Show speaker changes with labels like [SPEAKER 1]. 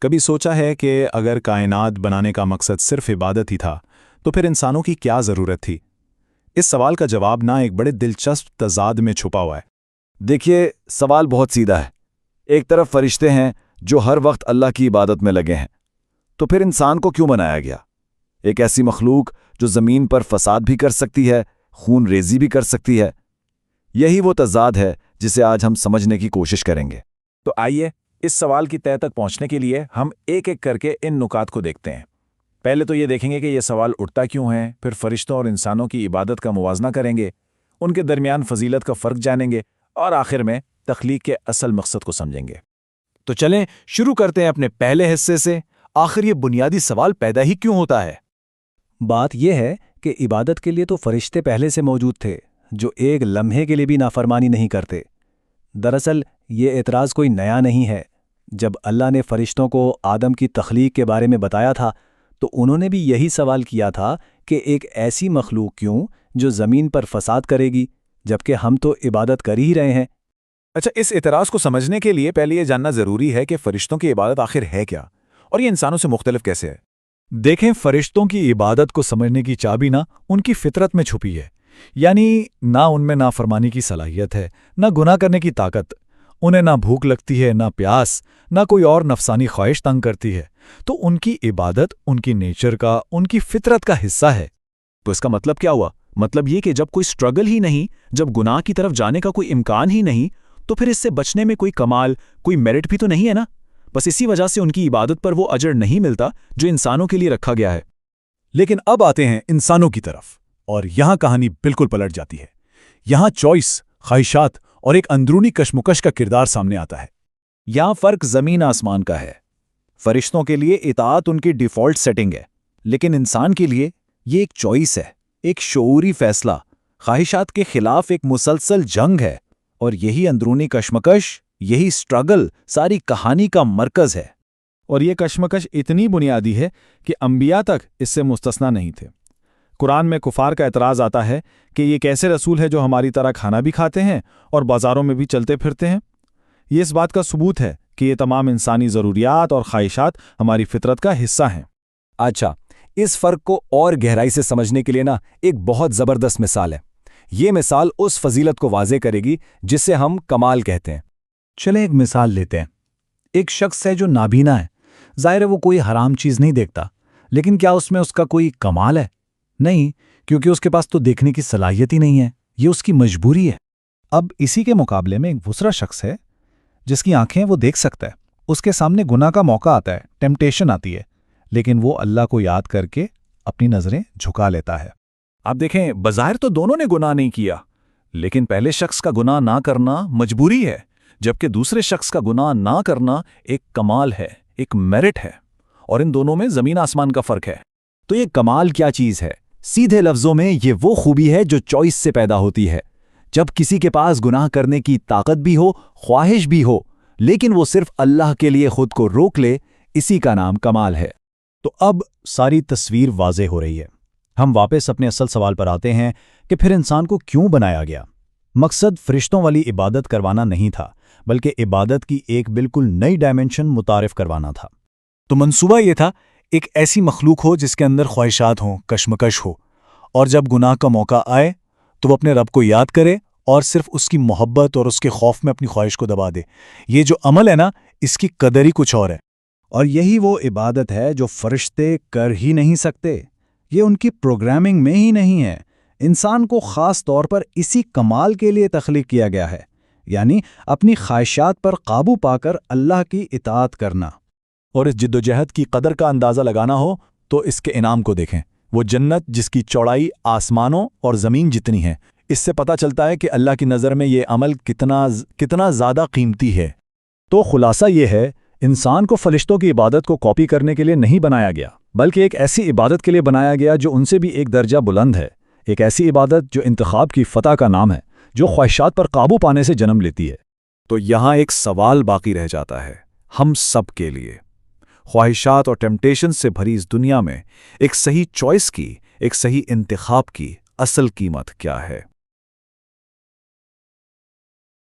[SPEAKER 1] کبھی سوچا ہے کہ اگر کائنات بنانے کا مقصد صرف عبادت ہی تھا تو پھر انسانوں کی کیا ضرورت تھی؟ اس سوال کا جواب نہ ایک بڑے دلچسپ تضاد میں چھپا ہوا ہے۔
[SPEAKER 2] دیکھیے، سوال بہت سیدھا ہے۔ ایک طرف فرشتے ہیں جو ہر وقت اللہ کی عبادت میں لگے ہیں، تو پھر انسان کو کیوں بنایا گیا؟ ایک ایسی مخلوق جو زمین پر فساد بھی کر سکتی ہے، خون ریزی بھی کر سکتی ہے۔ یہی وہ تضاد ہے جسے آج ہم سمجھنے کی کوشش کریں گے۔
[SPEAKER 1] تو آئیے اس سوال کی تہہ تک پہنچنے کے لیے ہم ایک ایک کر کے ان نکات کو دیکھتے ہیں۔ پہلے تو یہ دیکھیں گے کہ یہ سوال اٹھتا کیوں ہے، پھر فرشتوں اور انسانوں کی عبادت کا موازنہ کریں گے، ان کے درمیان فضیلت کا فرق جانیں گے، اور آخر میں تخلیق کے اصل مقصد کو سمجھیں گے۔
[SPEAKER 3] تو چلیں شروع کرتے ہیں اپنے پہلے حصے سے۔ آخر یہ بنیادی سوال پیدا ہی کیوں ہوتا ہے؟
[SPEAKER 4] بات یہ ہے کہ عبادت کے لیے تو فرشتے پہلے سے موجود تھے جو ایک لمحے کے لیے بھی نافرمانی نہیں کرتے۔ دراصل یہ اعتراض کوئی نیا نہیں ہے۔ جب اللہ نے فرشتوں کو آدم کی تخلیق کے بارے میں بتایا تھا تو انہوں نے بھی یہی سوال کیا تھا کہ ایک ایسی مخلوق کیوں جو زمین پر فساد کرے گی جبکہ ہم تو عبادت کر ہی رہے ہیں۔
[SPEAKER 1] اچھا، اس اعتراض کو سمجھنے کے لیے پہلے یہ جاننا ضروری ہے کہ فرشتوں کی عبادت آخر ہے کیا، اور یہ انسانوں سے مختلف کیسے ہے۔
[SPEAKER 5] دیکھیں، فرشتوں کی عبادت کو سمجھنے کی چابی نہ ان کی فطرت میں چھپی ہے، یعنی نہ ان میں نافرمانی کی صلاحیت ہے، نہ گناہ کرنے کی طاقت۔ انہیں نہ بھوک لگتی ہے، نہ پیاس، نہ کوئی اور نفسانی خواہش تنگ کرتی ہے، تو ان کی عبادت ان کی نیچر کا، ان کی فطرت کا حصہ ہے۔
[SPEAKER 3] تو اس کا مطلب کیا ہوا؟ مطلب یہ کہ جب کوئی سٹرگل ہی نہیں، جب گناہ کی طرف جانے کا کوئی امکان ہی نہیں، تو پھر اس سے بچنے میں کوئی کمال، کوئی میرٹ بھی تو نہیں ہے نا؟ بس اسی وجہ سے ان کی عبادت پر وہ اجر نہیں ملتا جو انسانوں کے لیے رکھا گیا ہے۔
[SPEAKER 5] لیکن اب آتے ہیں انسانوں کی طرف، اور یہاں کہانی بالکل پلٹ جاتی ہے۔ یہاں چوائس، خواہشات اور ایک اندرونی کشمکش کا کردار سامنے آتا ہے۔
[SPEAKER 2] یہاں فرق زمین آسمان کا ہے۔ فرشتوں کے لیے اطاعت ان کی ڈیفالٹ سیٹنگ ہے، لیکن انسان کے لیے یہ ایک چوائس ہے، ایک شعوری فیصلہ، خواہشات کے خلاف ایک مسلسل جنگ ہے، اور یہی اندرونی کشمکش، یہی سٹرگل ساری کہانی کا مرکز ہے۔
[SPEAKER 1] اور یہ کشمکش اتنی بنیادی ہے کہ انبیاء تک اس سے مستثنیٰ نہیں تھے۔ قرآن میں کفار کا اعتراض آتا ہے کہ یہ کیسے رسول ہے جو ہماری طرح کھانا بھی کھاتے ہیں اور بازاروں میں بھی چلتے پھرتے ہیں۔ یہ اس بات کا ثبوت ہے کہ یہ تمام انسانی ضروریات اور خواہشات ہماری فطرت کا حصہ ہیں۔
[SPEAKER 4] اچھا، اس فرق کو اور گہرائی سے سمجھنے کے لیے ایک بہت زبردست مثال ہے۔ یہ مثال اس فضیلت کو واضح کرے گی جسے ہم کمال کہتے ہیں۔
[SPEAKER 5] چلیں ایک مثال لیتے ہیں۔ ایک شخص ہے جو نابینا ہے۔ ظاہر ہے وہ کوئی حرام چیز نہیں دیکھتا، لیکن کیا اس میں اس کا کوئی کمال ہے؟ نہیں، کیونکہ اس کے پاس تو دیکھنے کی صلاحیت ہی نہیں ہے، یہ اس کی مجبوری ہے۔ اب اسی کے مقابلے میں ایک دوسرا شخص ہے جس کی آنکھیں وہ دیکھ سکتا ہے، اس کے سامنے گناہ کا موقع آتا ہے، ٹیمپٹیشن آتی ہے، لیکن وہ اللہ کو یاد کر کے اپنی نظریں جھکا لیتا ہے۔
[SPEAKER 3] آپ دیکھیں، بظاہر تو دونوں نے گناہ نہیں کیا، لیکن پہلے شخص کا گناہ نہ کرنا مجبوری ہے، جبکہ دوسرے شخص کا گناہ نہ کرنا ایک کمال ہے، ایک میرٹ ہے، اور ان دونوں میں زمین آسمان کا فرق ہے۔
[SPEAKER 4] تو یہ کمال کیا چیز ہے؟ سیدھے لفظوں میں یہ وہ خوبی ہے جو چوائس سے پیدا ہوتی ہے۔ جب کسی کے پاس گناہ کرنے کی طاقت بھی ہو، خواہش بھی ہو، لیکن وہ صرف اللہ کے لیے خود کو روک لے، اسی کا نام کمال ہے۔
[SPEAKER 5] تو اب ساری تصویر واضح ہو رہی ہے۔ ہم واپس اپنے اصل سوال پر آتے ہیں کہ پھر انسان کو کیوں بنایا گیا؟ مقصد فرشتوں والی عبادت کروانا نہیں تھا، بلکہ عبادت کی ایک بالکل نئی ڈائمنشن متعارف کروانا تھا۔
[SPEAKER 3] تو منصوبہ یہ تھا ایک ایسی مخلوق ہو جس کے اندر خواہشات ہوں، کشمکش ہو، اور جب گناہ کا موقع آئے تو وہ اپنے رب کو یاد کرے اور صرف اس کی محبت اور اس کے خوف میں اپنی خواہش کو دبا دے۔ یہ جو عمل ہے نا، اس کی قدر ہی کچھ اور ہے۔
[SPEAKER 5] اور یہی وہ عبادت ہے جو فرشتے کر ہی نہیں سکتے۔ یہ ان کی پروگرامنگ میں ہی نہیں ہے۔ انسان کو خاص طور پر اسی کمال کے لیے تخلیق کیا گیا ہے، یعنی اپنی خواہشات پر قابو پا کر اللہ کی اطاعت کرنا۔
[SPEAKER 1] اور اس جد و جہد کی قدر کا اندازہ لگانا ہو تو اس کے انعام کو دیکھیں۔ وہ جنت جس کی چوڑائی آسمانوں اور زمین جتنی ہے، اس سے پتہ چلتا ہے کہ اللہ کی نظر میں یہ عمل کتنا زیادہ قیمتی ہے۔
[SPEAKER 5] تو خلاصہ یہ ہے، انسان کو فرشتوں کی عبادت کو کاپی کرنے کے لیے نہیں بنایا گیا، بلکہ ایک ایسی عبادت کے لیے بنایا گیا جو ان سے بھی ایک درجہ بلند ہے، ایک ایسی عبادت جو انتخاب کی فتح کا نام ہے، جو خواہشات پر قابو پانے سے جنم لیتی ہے۔
[SPEAKER 2] تو یہاں ایک سوال باقی رہ جاتا ہے ہم سب کے لیے۔ خواہشات اور ٹیمپٹیشن سے بھری اس دنیا میں ایک صحیح چوائس کی، ایک صحیح انتخاب کی اصل قیمت کیا ہے؟